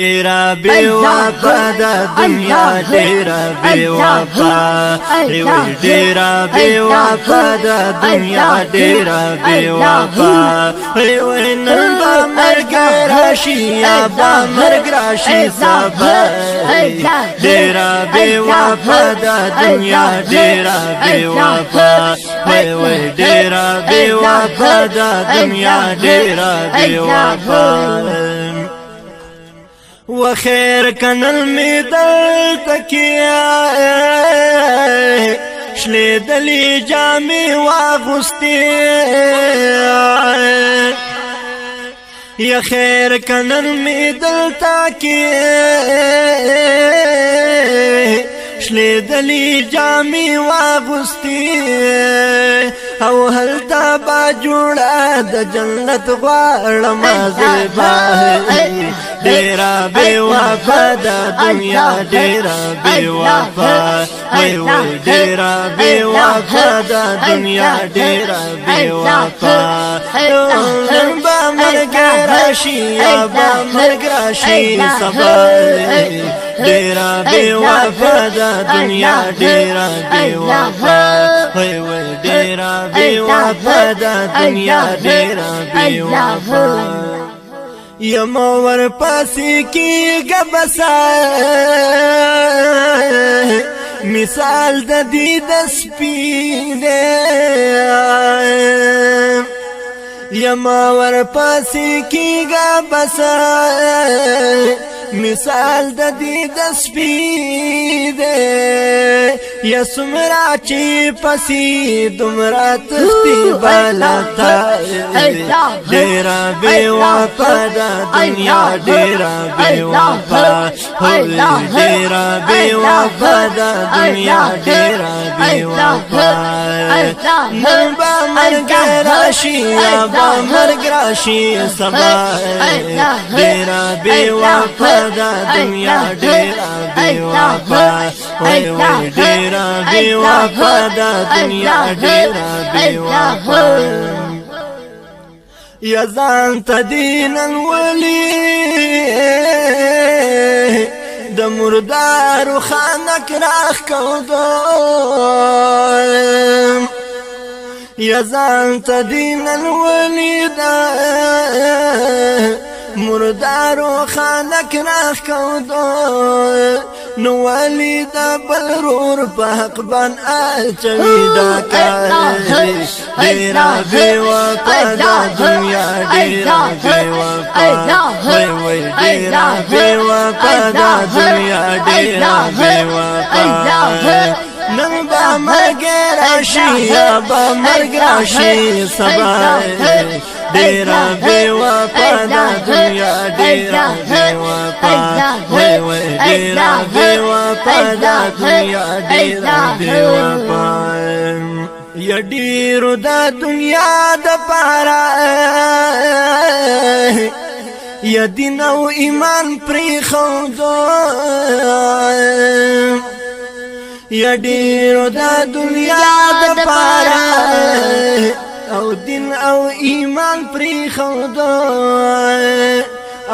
ډیرا بے وفا د دنیا ډیرا بے وفا ډیرا بے وفا د دنیا ډیرا بے وفا نن با مرګ راشي یا با مرګ راشي سبا ډیرا بے وفا د دنیا ډیرا بے وفا ډیرا بے وفا د دنیا ډیرا بے وفا وخير كان الميدل تكيا شليد لي جامي واغستي يا خير كان الميدل تكيا شليد لي جامي واغستي او هل تابا جوڑا د جنت غوارم زبا ډیرا بے وفا د دنیا ډیرا بے وفا ډیرا بے وفا د دنیا ډیرا بے وفا نن با مرګ راشي یا با مرګ راشي سبا ډیرا بے وفا د دنیا ډیرا بے وفا ډیرا بے وفا د دنیا ډیرا بے وفا یمور پاسی کی گبسا مثال د دې د سپینه یمور پاسی کی گبسا مثال د دې د سپینه یا سمرا چی پسی دمرا تختی بالاتا ډیرا بے وفا د دنیا ډیرا بے وفا ډیرا بے وفا د دنیا ډیرا بے وفا نن با مرګ راشي یا با مرګ راشي سبا ډیرا بے وفا د دنیا ډیرا بے وفا ډیرا بے وفا د دنیا ډیرا بے وفا یا ځان ته دینن ولی د مردارو خانک راخ کودو یا ځان ته دینن ولی دا مردارو خانک راخ کودو نو ولی دا بلرور په حق بان اچوي دا کار ډیرا بے وفا د دنیا ډیرا بے وفا ډیرا بے وفا د دنیا ډیرا بے وفا نن با مرګ راشي یا با مرګ راشي سبا ډیرا بے وفا د دنیا ډیرا بے وفا ډیرا بے وفا د دنیا ډیرا بے وفا یا ډیرو د دنیا د پاره یا دین او ایمان پری خودو یا ډیرو د دنیا د پاره او دین او ایمان پری خودو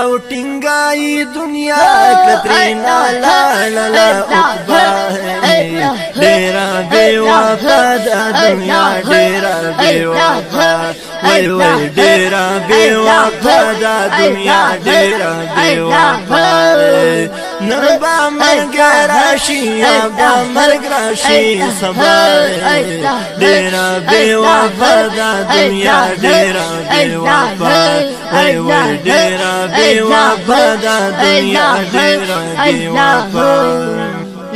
او ټینګای دنیا کترینا لا لا لا ډیرا بے وفا د دنیا ډیرا بے وفا ډیرا بے وفا د دنیا ډیرا بے وفا نن با مرګ راشي یا با مرګ راشي سبا ډیرا بے وفا د دنیا ډیرا بے وفا ډیرا بے وفا د دنیا ډیرا بے وفا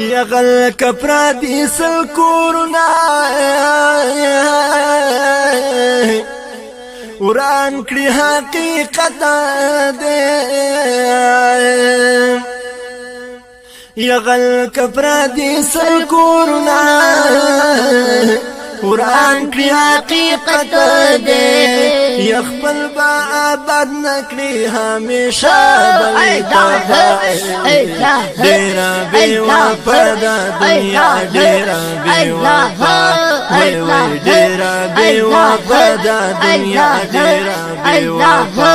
یغل کپرا دی سل کورنا وران کړي حقیقت دې یغل کپرا دی سل کورنا وران کړي حقیقت دې یخبل با آباد نکړي همیشه بلتا ډیرا بے وفا د دنیا ډیرا بے وفا وای وای ډیره بے وفا دا دنیا ډیره بے وفا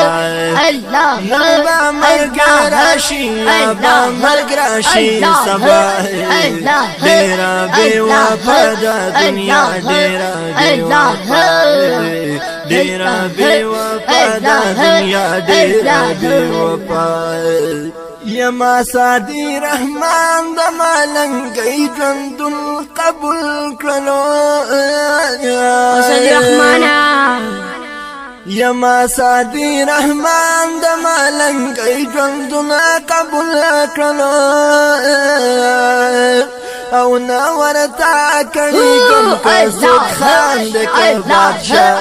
نن به مرګ راشي یا به مرګ راشي سبا ډیره بے وفا دا دنیا ډیره بے وفا ډیره بے وفا دا دنیا ډیره بے وفا یما سادی رحمان د ملنګي ژوندون قبول کړلو سادی رحمان یما سادی رحمان د ملنګي ژوندون قبول کړلو او نا ورتا کړي کوم کسب خان د بادشاہ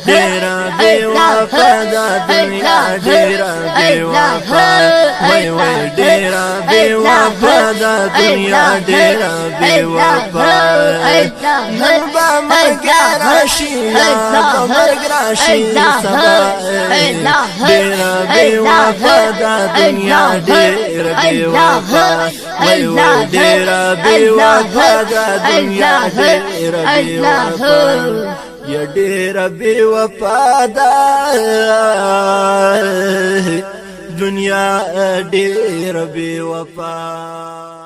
ډیره بے وفا دا دنیا ډیره بے وفا وای وای ډیره بے وفا دا دنیا ډیره بے وفا نن به مرګ راشي یا به مرګ راشي سبا ډیره بے وفا دا دنیا ډیره بے وفا وای وای ډیره بے وفا دا دنیا ډیره بے وفا یا ډیره بے وفا دا دنیا ډیره بے وفا